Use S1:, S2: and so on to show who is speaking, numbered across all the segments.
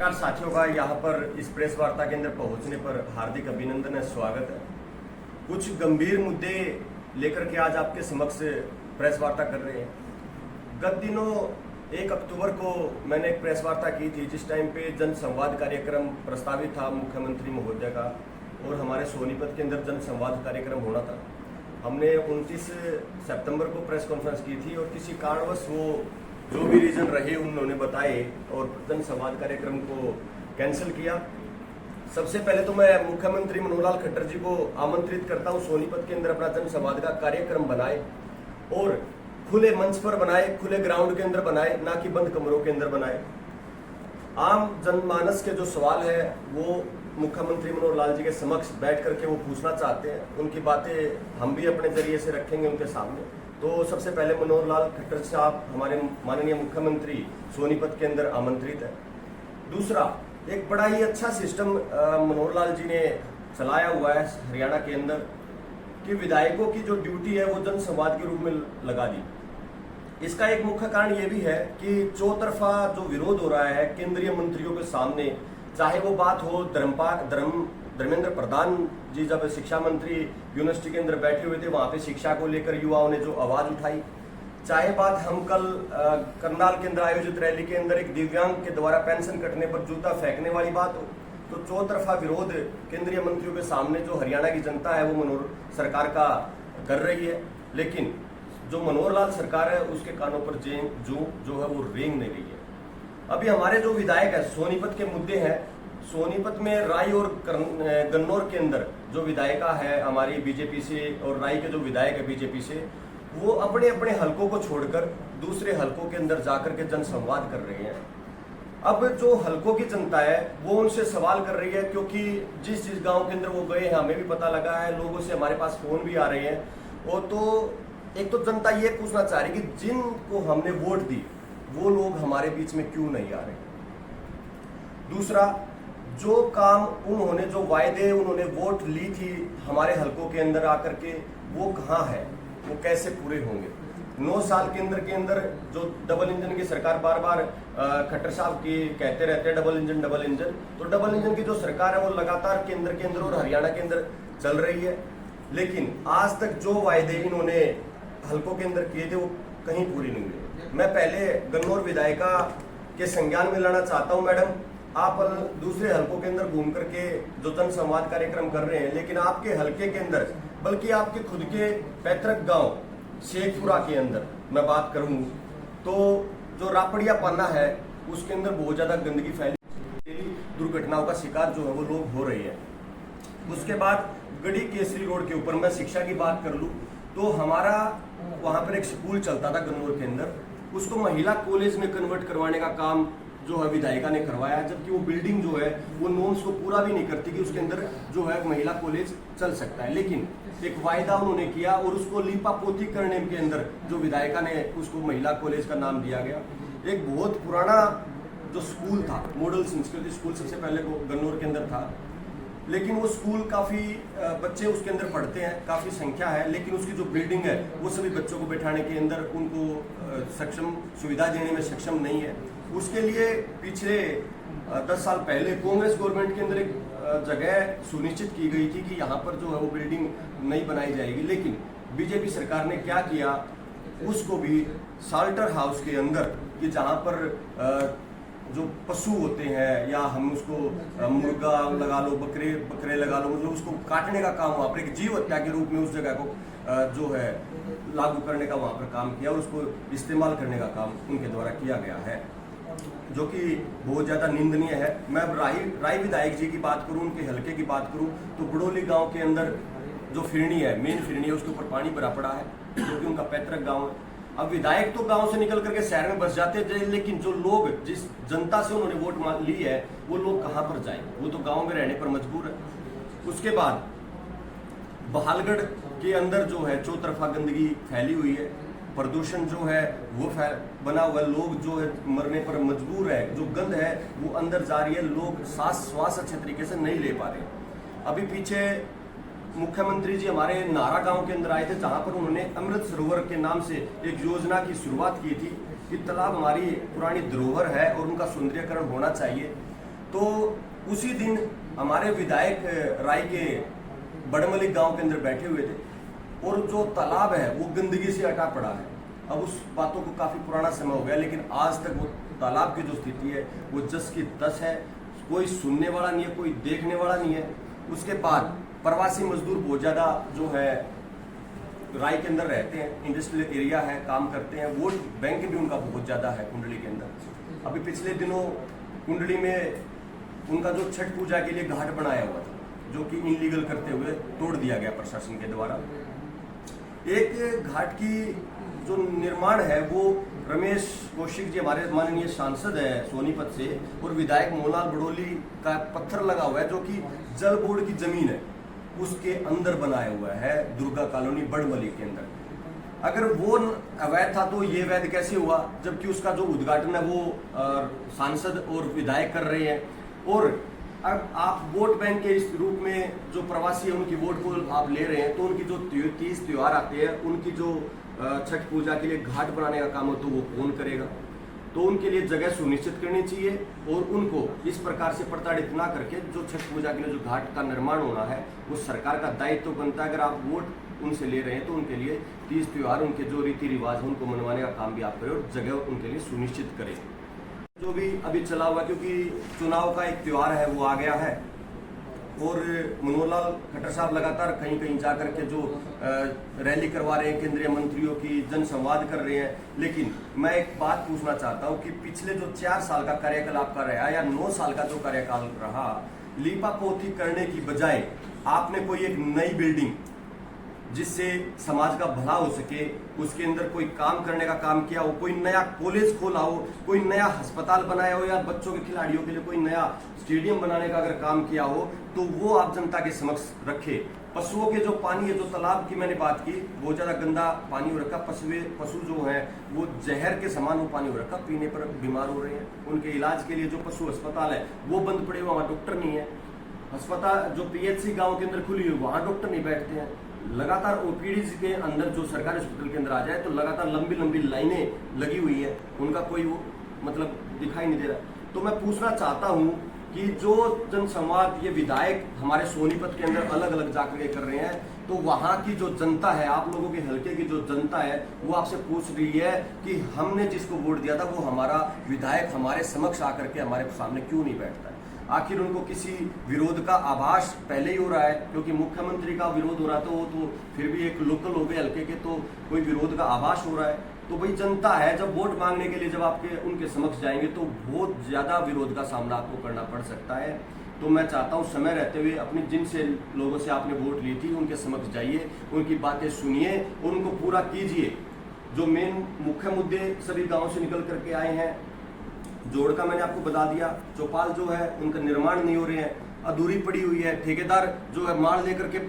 S1: पत्रकार साथियों का यहाँ पर इस प्रेस वार्ता के अंदर पहुंचने पर हार्दिक अभिनंदन है, स्वागत है। कुछ गंभीर मुद्दे लेकर के आज आपके समक्ष प्रेस वार्ता कर रहे हैं। गत दिनों 1 अक्टूबर को मैंने एक प्रेस वार्ता की थी, जिस टाइम पे जन संवाद कार्यक्रम प्रस्तावित था मुख्यमंत्री महोदय का, और हमारे सोनीपत के अंदर जन संवाद कार्यक्रम होना था। हमने 29 सितंबर को प्रेस कॉन्फ्रेंस की थी और किसी कारणवश वो जो भी रीजन रहे उन्होंने बताए और जन संवाद कार्यक्रम को कैंसिल किया। सबसे पहले तो मैं मुख्यमंत्री मनोहर लाल खट्टर जी को आमंत्रित करता हूं, सोनीपत के अंदर अपना जन संवाद का कार्यक्रम बनाए और खुले मंच पर बनाए, खुले ग्राउंड के अंदर बनाए, ना कि बंद कमरों के अंदर बनाए। आम जनमानस के जो सवाल है वो मुख्यमंत्री मनोहर लाल जी के समक्ष बैठ करके वो पूछना चाहते हैं। उनकी बातें हम भी अपने जरिए से रखेंगे उनके सामने। तो सबसे पहले मनोहर लाल खट्टर साहब हमारे माननीय मुख्यमंत्री सोनीपत के अंदर आमंत्रित है। दूसरा, एक बड़ा ही अच्छा सिस्टम मनोहर लाल जी ने चलाया हुआ है हरियाणा के अंदर कि विधायकों की जो ड्यूटी है वो जन संवाद के रूप में लगा दी। इसका एक मुख्य कारण ये भी है कि चौतरफा जो विरोध हो रहा है केंद्रीय मंत्रियों के सामने, चाहे वो बात हो धर्मेंद्र प्रधान जी जब शिक्षा मंत्री यूनिवर्सिटी के अंदर बैठे हुए थे, वहां पे शिक्षा को लेकर युवाओं ने जो आवाज उठाई, चाहे बात हम कल करनाल के अंदर आयोजित रैली के अंदर एक दिव्यांग के द्वारा पेंशन कटने पर जूता फेंकने वाली बात हो, तो चौतरफा विरोध केंद्रीय मंत्रियों के सामने जो हरियाणा की जनता है वो मनोहर सरकार का कर रही है। लेकिन जो मनोहर लाल सरकार है उसके कानों पर जो है वो रेंग नहीं रही है। अभी हमारे जो विधायक है, सोनीपत के मुद्दे हैं, सोनीपत में राई और गन्नौर के अंदर जो विधायिका है हमारी बीजेपी से और राई के जो विधायक है बीजेपी से, वो अपने अपने हलकों को छोड़कर दूसरे हलकों के अंदर जाकर के जन संवाद कर रहे हैं। अब जो हलकों की जनता है वो उनसे सवाल कर रही है, क्योंकि जिस गांव के अंदर वो गए हैं हमें भी पता लगा है, लोगों से हमारे पास फोन भी आ रहे हैं। और तो एक तो जनता ये पूछना चाह रही कि जिनको हमने वोट दी वो लोग हमारे बीच में क्यों नहीं आ रहे। दूसरा, जो काम उन्होंने जो वायदे उन्होंने वोट ली थी हमारे हलकों के अंदर आकर के, वो कहाँ है, वो कैसे पूरे होंगे। 9 साल के अंदर जो डबल इंजन की सरकार बार बार खट्टर साहब की कहते रहते हैं डबल इंजन, तो डबल इंजन की जो सरकार है वो लगातार केंद्र के अंदर और हरियाणा के अंदर चल रही है। लेकिन आज तक जो वायदे इन्होंने हलकों के अंदर किए थे वो कहीं पूरी नहीं हुई। मैं पहले गन्नौर विधायिका के संज्ञान में लाना चाहता हूँ। मैडम, आप दूसरे हलकों के अंदर घूम करके जो जन संवाद कार्यक्रम कर रहे हैं, लेकिन आपके हलके के अंदर, बल्कि आपके खुद के पैतृक गांव शेखपुरा के अंदर मैं बात करूं तो जो रापड़िया पाना है उसके अंदर बहुत ज्यादा गंदगी फैली, दुर्घटनाओं का शिकार जो है वो लोग हो रहे हैं। उसके बाद गढ़ी केसरी रोड के ऊपर मैं शिक्षा की बात कर लूं तो हमारा वहां पर एक स्कूल चलता था गन्नौर के अंदर, उसको महिला कॉलेज में कन्वर्ट करवाने का काम जो है विधायिका ने करवाया, जबकि वो बिल्डिंग जो है वो नॉर्म्स को पूरा भी नहीं करती कि उसके अंदर जो है महिला कॉलेज चल सकता है। लेकिन एक वायदा उन्होंने किया और उसको लीपापोती करने के अंदर जो विधायिका ने उसको महिला कॉलेज का नाम दिया गया। एक बहुत पुराना जो स्कूल था, मॉडल संस्कृति स्कूल सबसे पहले गन्नौर के अंदर था, लेकिन वो स्कूल काफी बच्चे उसके अंदर पढ़ते हैं, काफी संख्या है, लेकिन उसकी जो बिल्डिंग है वो सभी बच्चों को बैठाने के अंदर उनको सक्षम सुविधा देने में सक्षम नहीं है। उसके लिए पिछले 10 साल पहले कांग्रेस गवर्नमेंट के अंदर एक जगह सुनिश्चित की गई थी कि यहाँ पर जो है वो बिल्डिंग नहीं बनाई जाएगी, लेकिन बीजेपी सरकार ने क्या किया, उसको भी साल्टर हाउस के अंदर कि जहाँ पर जो पशु होते हैं या हम उसको मुर्गा लगा लो, बकरे लगा लो, मतलब उसको काटने का काम वहाँ पर एक जीव हत्या के रूप में उस जगह को जो है लागू करने का वहाँ पर काम किया और उसको इस्तेमाल करने का काम उनके द्वारा किया गया है, जो कि बहुत ज़्यादा निंदनीय है। मैं अब राय विधायक जी की बात करूं, उनके हलके की बात करूं तो बड़ोली गांव के अंदर जो फिरनी है, मेन फिरनी है, उसके ऊपर पानी भरा पड़ा है, जो कि उनका पैतृक गांव है। अब विधायक तो गांव से निकल करके शहर में बस जाते थे, लेकिन जो लोग जिस जनता से उन्होंने वोट ली है वो लोग कहाँ पर जाए, वो तो गाँव में रहने पर मजबूर है। उसके बाद बहालगढ़ के अंदर जो है चौतरफा गंदगी फैली हुई है, प्रदूषण जो है वो बना हुआ है, लोग जो है मरने पर मजबूर है, जो गंध है वो अंदर जा रही है, लोग श्वास अच्छे तरीके से नहीं ले पा रहे। अभी पीछे मुख्यमंत्री जी हमारे नारा गांव के अंदर आए थे, जहां पर उन्होंने अमृत सरोवर के नाम से एक योजना की शुरुआत की थी कि तालाब हमारी पुरानी धरोहर है और उनका सौंदर्यीकरण होना चाहिए। तो उसी दिन हमारे विधायक राय के बड़मलिक गांव के अंदर बैठे हुए थे और जो तालाब है वो गंदगी से अटा पड़ा है। अब उस बातों को काफी पुराना समय हो गया, लेकिन आज तक वो तालाब की जो स्थिति है वो जस की तस है। कोई सुनने वाला नहीं है, कोई देखने वाला नहीं है। उसके बाद प्रवासी मजदूर बहुत ज्यादा जो है राय के अंदर रहते हैं, इंडस्ट्रियल एरिया है, काम करते हैं। वोट बैंक भी उनका बहुत ज्यादा है कुंडली के अंदर। अभी पिछले दिनों कुंडली में उनका जो छठ पूजा के लिए घाट बनाया हुआ था, जो कि इनलीगल करते हुए तोड़ दिया गया प्रशासन के द्वारा। एक घाट की जो निर्माण है वो रमेश कौशिक जी हमारे माननीय सांसद है सोनीपत से, और विधायक मोहनलाल बड़ोली का पत्थर लगा हुआ है जो कि जल बोर्ड की जमीन है उसके अंदर बनाया हुआ है, दुर्गा कॉलोनी बड़मली के अंदर। अगर वो अवैध था तो ये वैध कैसे हुआ, जबकि उसका जो उद्घाटन है वो सांसद और विधायक कर रहे हैं। और अब आप वोट बैंक के इस रूप में जो प्रवासी है उनकी वोट को आप ले रहे हैं, तो उनकी जो 30 त्योहार आते हैं, उनकी जो छठ पूजा के लिए घाट बनाने का काम हो तो वो कौन करेगा। तो उनके लिए जगह सुनिश्चित करनी चाहिए और उनको इस प्रकार से प्रताड़ित ना करके जो छठ पूजा के लिए जो घाट का निर्माण होना है वो सरकार का दायित्व बनता है। अगर आप वोट उनसे ले रहे हैं तो उनके लिए 30 त्योहार, उनके जो रीति रिवाज है उनको मनवाने का काम भी आप करें और जगह उनके लिए सुनिश्चित करें। जो भी अभी चला हुआ, क्योंकि चुनाव का एक त्योहार है वो आ गया है और मनोहर लाल खट्टर साहब लगातार कहीं कहीं जा करके जो रैली करवा रहे हैं, केंद्रीय मंत्रियों की जनसंवाद कर रहे हैं। लेकिन मैं एक बात पूछना चाहता हूं कि पिछले जो 4 साल का कार्यकाल आपका रहा या 9 साल का जो कार्यकाल रहा, लीपा पोती करने की बजाय आपने कोई एक नई बिल्डिंग जिससे समाज का भला हो सके उसके अंदर कोई काम करने का काम किया हो, कोई नया कॉलेज खोला हो, कोई नया अस्पताल बनाया हो या बच्चों के खिलाड़ियों के लिए कोई नया स्टेडियम बनाने का अगर काम किया हो तो वो आप जनता के समक्ष रखे। पशुओं के जो पानी है, जो तालाब की मैंने बात की, बहुत ज्यादा गंदा पानी हो रखा। पशु जो है वो जहर के समान वो पानी हो रखा, पीने पर बीमार हो रहे हैं। उनके इलाज के लिए जो पशु अस्पताल है वो बंद पड़े हुए, वहाँ डॉक्टर नहीं है। अस्पताल जो पीएचसी गाँव के अंदर खुली हुई वहाँ डॉक्टर नहीं बैठते हैं। लगातार ओपीडी के अंदर जो सरकारी हॉस्पिटल के अंदर आ जाए तो लगातार लंबी लंबी लाइनें लगी हुई है, उनका कोई मतलब दिखाई नहीं दे रहा। तो मैं पूछना चाहता हूं कि जो जनसंवाद ये विधायक हमारे सोनीपत के अंदर अलग अलग जाकर के कर रहे हैं, तो वहां की जो जनता है, आप लोगों के हल्के की जो जनता है वो आपसे पूछ रही है कि हमने जिसको वोट दिया था वो हमारा विधायक हमारे समक्ष आकर के हमारे सामने क्यों नहीं बैठता है। आखिर उनको किसी विरोध का आभास पहले ही हो रहा है, क्योंकि मुख्यमंत्री का विरोध हो रहा था, वो तो फिर भी एक लोकल हो गए हल्के के, तो कोई विरोध का आभास हो रहा है। तो भाई जनता है, जब वोट मांगने के लिए जब आपके उनके समक्ष जाएंगे तो बहुत ज्यादा विरोध का सामना आपको करना पड़ सकता है। तो मैं चाहता हूँ समय रहते हुए अपने जिनसे लोगों से आपने वोट ली थी उनके समक्ष जाइए, उनकी बातें सुनिए और उनको पूरा कीजिए। जो मेन मुख्य मुद्दे सभी गाँव से निकल करके आए हैं, जोड़ का मैंने आपको बता दिया, चौपाल जो है उनका निर्माण नहीं हो रहे हैं, अधूरी पड़ी हुई है। ठेकेदार जो है माल लेकर के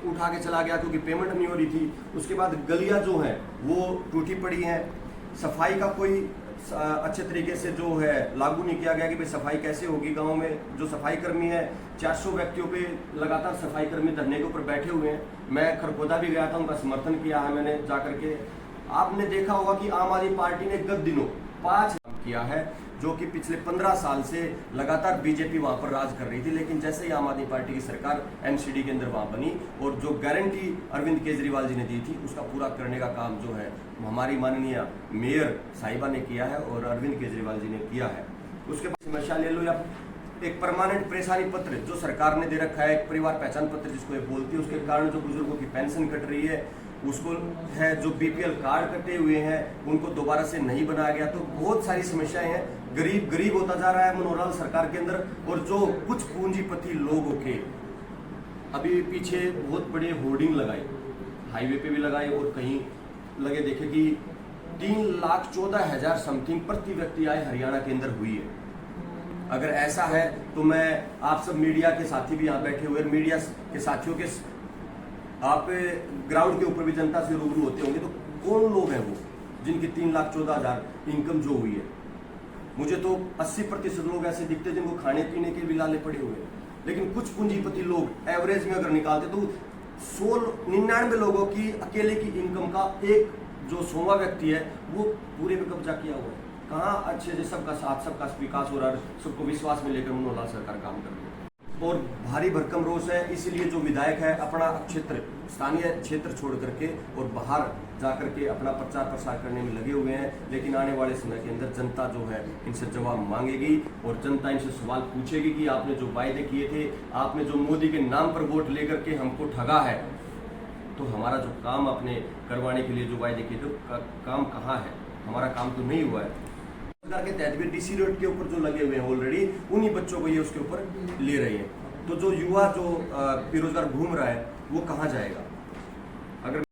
S1: उठा के चला गया क्योंकि पेमेंट नहीं हो रही थी। उसके बाद गलियां जो है वो टूटी पड़ी हैं। सफाई का कोई अच्छे तरीके से जो है लागू नहीं किया गया कि भाई सफाई कैसे होगी गांव में। जो सफाई कर्मी है 400 व्यक्तियों पे लगातार सफाई कर्मी धरने के ऊपर बैठे हुए हैं। मैं खरगोदा भी गया था, उनका समर्थन किया है मैंने जा करके। आपने देखा होगा कि आम आदमी पार्टी ने गत दिनों 5 किया है, जो कि पिछले 15 साल से लगातार बीजेपी वहां पर राज कर रही थी। लेकिन जैसे ही आम आदमी पार्टी की सरकार एनसीडी के अंदर वहां बनी और जो गारंटी अरविंद केजरीवाल जी ने दी थी उसका पूरा करने का काम जो है हमारी माननीय मेयर साहिबा ने किया है और अरविंद केजरीवाल जी ने किया है। उसके बाद समस्या ले लो, या एक परमानेंट परेशानी पत्र जो सरकार ने दे रखा है, एक परिवार पहचान पत्र जिसको ये बोलती है, उसके कारण जो बुजुर्गों की पेंशन कट रही है उसको है, जो बीपीएल कार्ड कटे हुए हैं उनको दोबारा से नहीं बनाया गया। तो बहुत सारी समस्याएं हैं। गरीब गरीब होता जा रहा है मनोहर लाल सरकार के अंदर। और जो कुछ पूंजीपति लोगों के अभी पीछे बहुत बड़े होर्डिंग लगाए, हाईवे पे भी लगाए और कहीं लगे, देखे कि 3,14,000 समथिंग प्रति व्यक्ति आय हरियाणा के अंदर हुई है। अगर ऐसा है तो मैं आप सब मीडिया के साथी भी यहाँ बैठे हुए, मीडिया के साथियों के आप ग्राउंड के ऊपर भी जनता से रूबरू होते होंगे, तो कौन लोग हैं वो जिनकी 3,14,000 इनकम जो हुई है। मुझे तो 80% लोग ऐसे दिखते जिनको खाने पीने के भी लाले पड़े हुए हैं। लेकिन कुछ पूंजीपति लोग एवरेज में अगर निकालते तो 199 लोगों की अकेले की इनकम का एक जो 100वां व्यक्ति है वो पूरे में कब्जा किया हुआ है। कहाँ अच्छे से सबका साथ सबका विकास हो रहा है, सबको विश्वास में लेकर मनोहर लाल सरकार काम कर रही है। और भारी भरकम रोष है, इसलिए जो विधायक है अपना क्षेत्र स्थानीय क्षेत्र छोड़ करके और बाहर जाकर के अपना प्रचार प्रसार करने में लगे हुए हैं। लेकिन आने वाले समय के अंदर जनता जो है इनसे जवाब मांगेगी और जनता इनसे सवाल पूछेगी कि आपने जो वायदे किए थे, आपने जो मोदी के नाम पर वोट लेकर के हमको ठगा है, तो हमारा जो काम आपने करवाने के लिए जो वायदे किए थे काम कहाँ है? हमारा काम तो नहीं हुआ है। सरकार के तहत भी डीसी रोड के ऊपर जो लगे हुए हैं ऑलरेडी, उन्हीं बच्चों को ये उसके ऊपर ले रही है। तो जो युवा जो बेरोजगार घूम रहा है वो कहाँ जाएगा? अगर